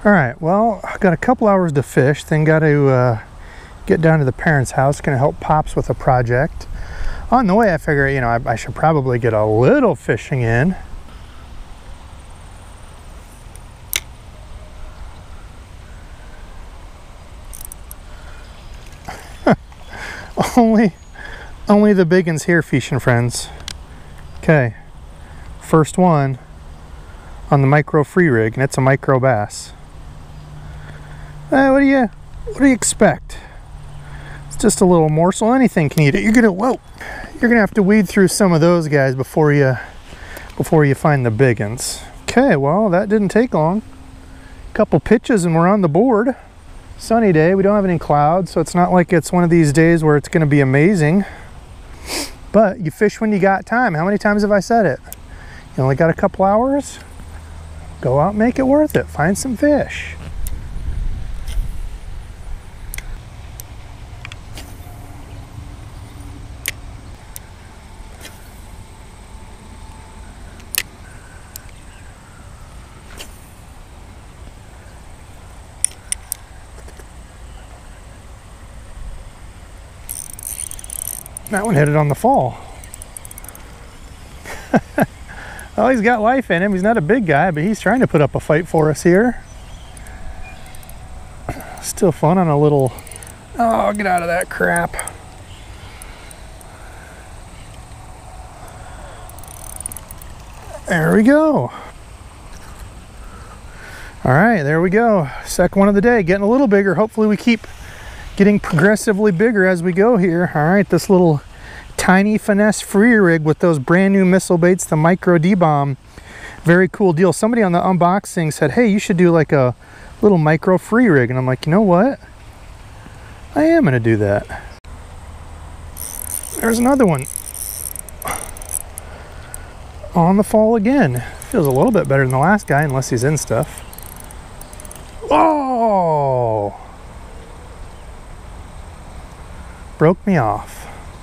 All right, well, I've got a couple hours to fish, then got to get down to the parents' house. Gonna help Pops with a project. On the way, I figure, you know, I should probably get a little fishing in. Only the big ones here fishing, friends. Okay, first one on the micro free rig, and it's a micro bass. What do you expect? It's just a little morsel. Anything can eat it. You're gonna have to weed through some of those guys before you find the big ones. Okay, well, that didn't take long. Couple pitches and we're on the board. Sunny day, we don't have any clouds, so it's not like it's one of these days where it's going to be amazing. But you fish when you got time. How many times have I said it? You only got a couple hours? Go out and make it worth it. Find some fish. That one hit it on the fall. Oh, he's got life in him. He's not a big guy, but he's trying to put up a fight for us here. Still fun on a little... Oh, get out of that crap. There we go. All right, there we go. Second one of the day, getting a little bigger. Hopefully we keep getting progressively bigger as we go here. All right, this little tiny finesse free rig with those brand new missile baits, the micro D-bomb. Very cool deal. Somebody on the unboxing said, hey, you should do like a little micro free rig. And I'm like, you know what? I am gonna do that. There's another one. On the fall again. Feels a little bit better than the last guy, unless he's in stuff. Oh! Broke me off.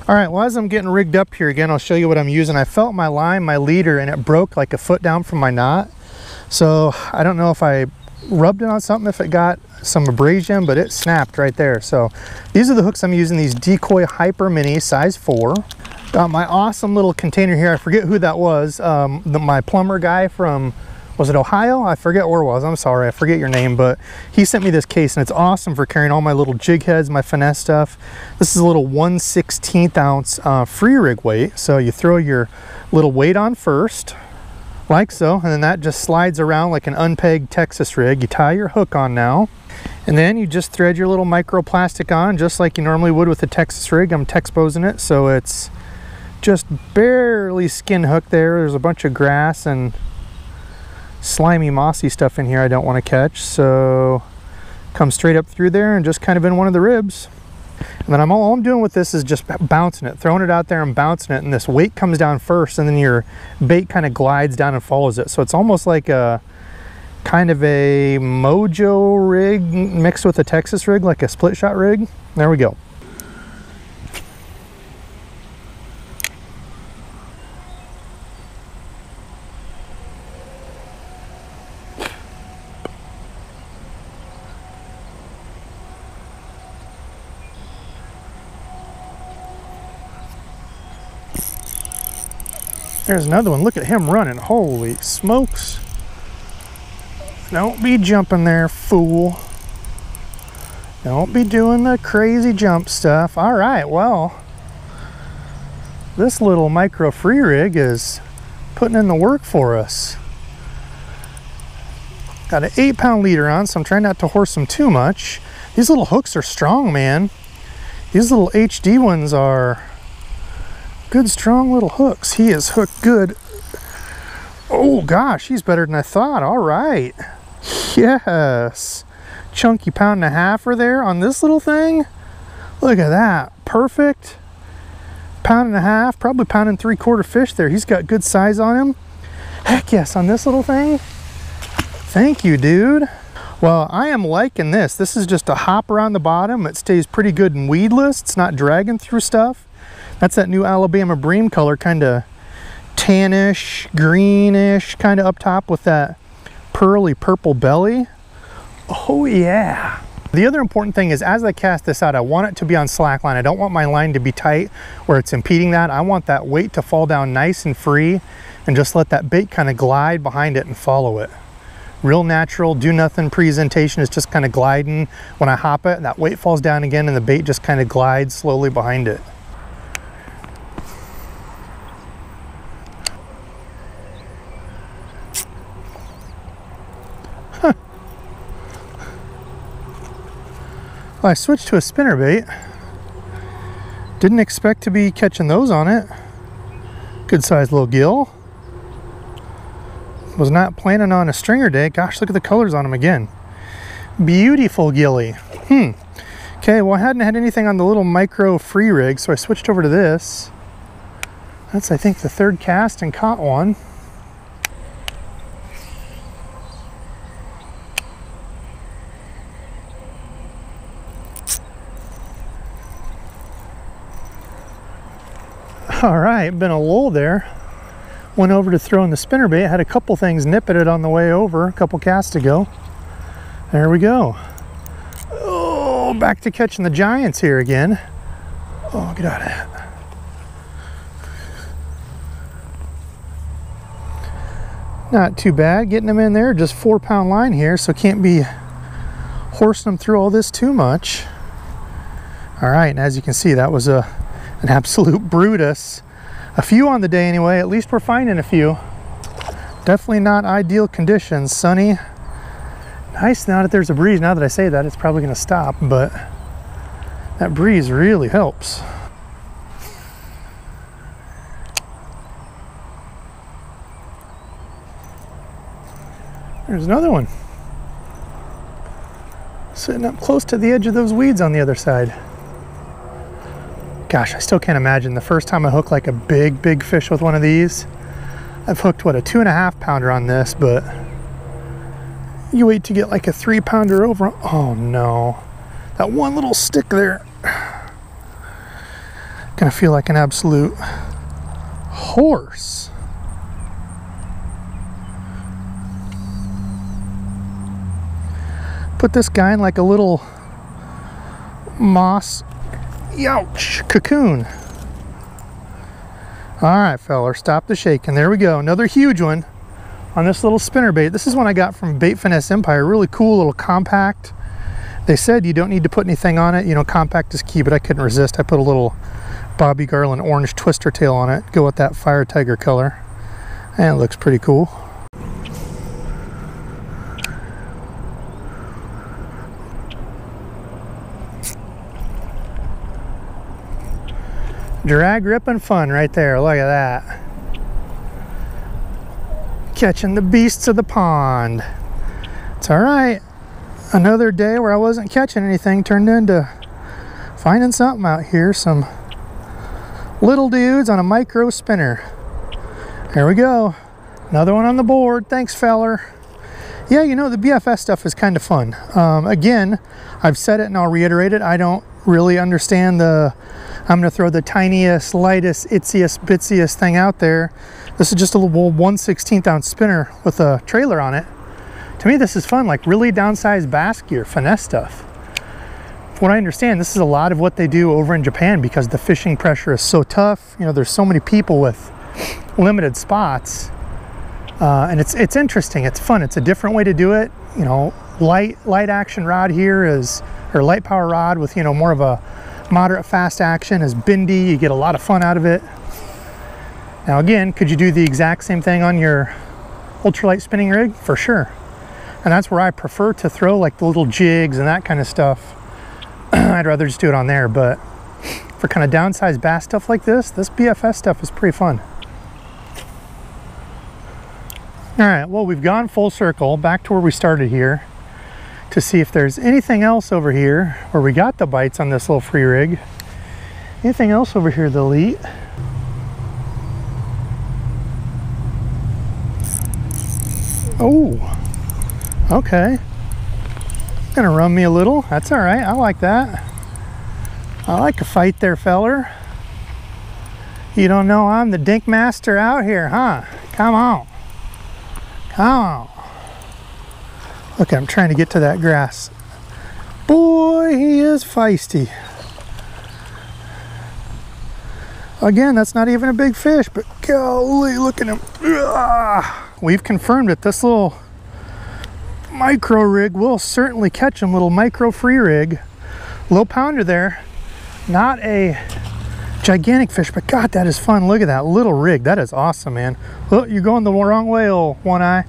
All right, well, as I'm getting rigged up here again, I'll show you what I'm using. I felt my line, my leader, and it broke like a foot down from my knot. So I don't know if I rubbed it on something, if it got some abrasion, but it snapped right there. So these are the hooks I'm using, these Decoy Hyper Mini size 4. Got my awesome little container here. I forget who that was. My plumber guy from, was it Ohio? I forget where it was. I'm sorry, I forget your name, but he sent me this case and it's awesome for carrying all my little jig heads, my finesse stuff. This is a little 1/16 ounce free rig weight. So you throw your little weight on first, like so, and then that just slides around like an unpegged Texas rig. You tie your hook on now, and then you just thread your little microplastic on just like you normally would with a Texas rig. I'm Texposing it, so it's just barely skin hooked there. There's a bunch of grass and slimy mossy stuff in here I don't want to catch, so come straight up through there and just kind of in one of the ribs. And then all I'm doing with this is just bouncing it, throwing it out there and bouncing it, and this weight comes down first and then your bait kind of glides down and follows it. So it's almost like a kind of a Mojo rig mixed with a Texas rig, like a split shot rig. There we go. There's another one. Look at him running. Holy smokes. Don't be jumping there, fool. Don't be doing the crazy jump stuff. All right, well, this little micro free rig is putting in the work for us. Got an 8-pound leader on, so I'm trying not to horse them too much. These little hooks are strong, man. These little HD ones are good, strong little hooks. He is hooked good. Oh gosh, he's better than I thought. All right. Yes. Chunky 1.5 there on this little thing. Look at that. Perfect. 1.5, probably 1.75 fish there. He's got good size on him. Heck yes, on this little thing. Thank you, dude. Well, I am liking this. This is just a hopper on the bottom. It stays pretty good and weedless. It's not dragging through stuff. That's that new Alabama bream color, kind of tannish, greenish, kind of up top with that pearly purple belly. Oh yeah. The other important thing is, as I cast this out, I want it to be on slack line. I don't want my line to be tight where it's impeding that. I want that weight to fall down nice and free and just let that bait kind of glide behind it and follow it. Real natural, do nothing presentation. Is just kind of gliding. When I hop it, that weight falls down again and the bait just kind of glides slowly behind it. Huh. Well, I switched to a spinnerbait. Didn't expect to be catching those on it. Good sized little gill. Was not planning on a stringer day. Gosh, look at the colors on them again. Beautiful gilly. Okay, well, I hadn't had anything on the little micro free rig, so I switched over to this. That's, I think, the third cast and caught one. All right, been a lull there. Went over to throw in the spinnerbait. Had a couple things nip at it on the way over a couple casts ago. There we go. Oh, back to catching the giants here again. Oh, get out of that. Not too bad. Getting them in there. Just 4-pound line here, so can't be horsing them through all this too much. All right, and as you can see, that was an absolute Brutus. A few on the day anyway. At least we're finding a few. Definitely not ideal conditions. Sunny. Nice now that there's a breeze. Now that I say that, it's probably going to stop, but that breeze really helps. There's another one. Sitting up close to the edge of those weeds on the other side. Gosh, I still can't imagine the first time I hooked like a big fish with one of these. I've hooked, what, a 2.5 pounder on this, but you wait to get like a 3-pounder over. Oh no, that one little stick there. Gonna feel like an absolute horse. Put this guy in like a little moss, ouch, cocoon. All right, feller, stop the shaking. There we go, another huge one on this little spinnerbait. This is one I got from Bait Finesse Empire. Really cool, little compact. They said you don't need to put anything on it. You know, compact is key, but I couldn't resist. I put a little Bobby Garland orange twister tail on it. Go with that fire tiger color. And it looks pretty cool. Drag ripping fun right there. Look at that. Catching the beasts of the pond. It's all right. Another day where I wasn't catching anything turned into finding something out here. Some little dudes on a micro spinner. There we go. Another one on the board. Thanks, feller. Yeah, you know, the BFS stuff is kind of fun. Again, I've said it and I'll reiterate it. I don't really understand the I'm going to throw the tiniest, lightest, itziest, bitsiest thing out there. This is just a little 1/16 ounce spinner with a trailer on it. To me, this is fun, like really downsized bass gear, finesse stuff. From what I understand, this is a lot of what they do over in Japan because the fishing pressure is so tough. You know, there's so many people with limited spots. And it's interesting, it's fun, it's a different way to do it. You know, light action rod here is, or light power rod with, you know, more of a moderate fast action is bendy. You get a lot of fun out of it. Now again, could you do the exact same thing on your ultralight spinning rig? For sure. And that's where I prefer to throw like the little jigs and that kind of stuff. I'd rather just do it on there, but for kind of downsized bass stuff like this BFS stuff is pretty fun. All right, well, we've gone full circle back to where we started here to see if there's anything else over here where we got the bites on this little free rig. Anything else over here, the elite? Oh, okay. Gonna run me a little. That's all right, I like that. I like a fight there, feller. You don't know I'm the dink master out here, huh? Come on. Come on. Okay, I'm trying to get to that grass. Boy, he is feisty. Again, that's not even a big fish, but golly, look at him. Ugh. We've confirmed it. This little micro rig will certainly catch him. Little micro free rig. Low pounder there. Not a gigantic fish, but God, that is fun. Look at that little rig. That is awesome, man. Look, you're going the wrong way, old one eye.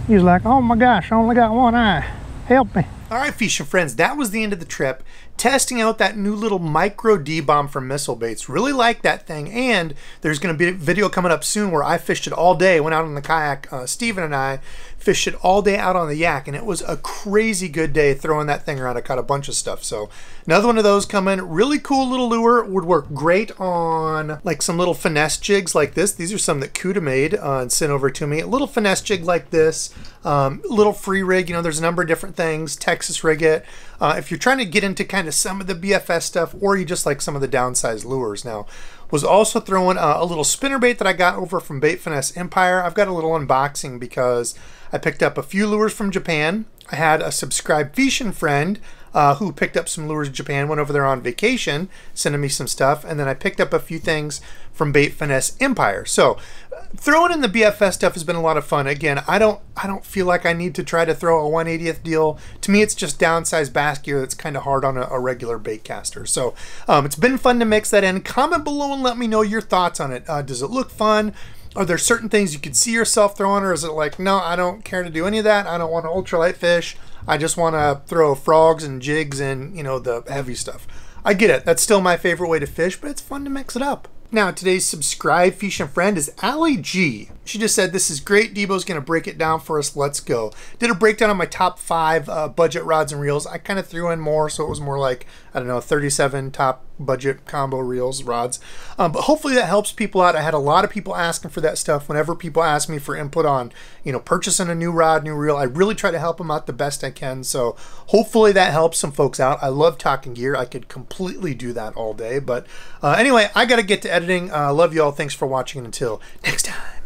He's like, oh my gosh, I only got one eye. Help me. All right, fishing friends, that was the end of the trip. Testing out that new little micro D-bomb from Missile Baits. Really like that thing, and there's going to be a video coming up soon where I fished it all day. Went out on the kayak, Steven and I fished it all day out on the yak, and it was a crazy good day throwing that thing around. I caught a bunch of stuff, so another one of those coming. Really cool little lure. Would work great on like some little finesse jigs like this. These are some that Kuda made and sent over to me. A little finesse jig like this, little free rig. You know, there's a number of different things. Texas rig it. If you're trying to get into kind of some of the BFS stuff, or you just like some of the downsized lures. Now, was also throwing a little spinnerbait that I got over from Bait Finesse Empire. I've got a little unboxing because I picked up a few lures from Japan. I had a subscribed fishing friend who picked up some lures in Japan, went over there on vacation, sending me some stuff, and then I picked up a few things from Bait Finesse Empire. So throwing in the BFS stuff has been a lot of fun. Again, I don't feel like I need to try to throw a 1/80th deal. To me, it's just downsized bass gear that's kind of hard on a regular baitcaster. So it's been fun to mix that in. Comment below and let me know your thoughts on it. Does it look fun? Are there certain things you could see yourself throwing, or is it like, no, I don't care to do any of that. I don't want to ultralight fish. I just want to throw frogs and jigs and, you know, the heavy stuff. I get it. That's still my favorite way to fish, but it's fun to mix it up. Now, today's subscribed fishing friend is Allie G. She just said, this is great. Debo's going to break it down for us. Let's go. Did a breakdown on my top 5 budget rods and reels. I kind of threw in more, so it was more like, I don't know, 37 top budget combo reels, rods. But hopefully that helps people out. I had a lot of people asking for that stuff. Whenever people ask me for input on, you know, purchasing a new rod, new reel, I really try to help them out the best I can. So hopefully that helps some folks out. I love talking gear. I could completely do that all day. But anyway, I got to get to editing. Love you all. Thanks for watching, and until next time.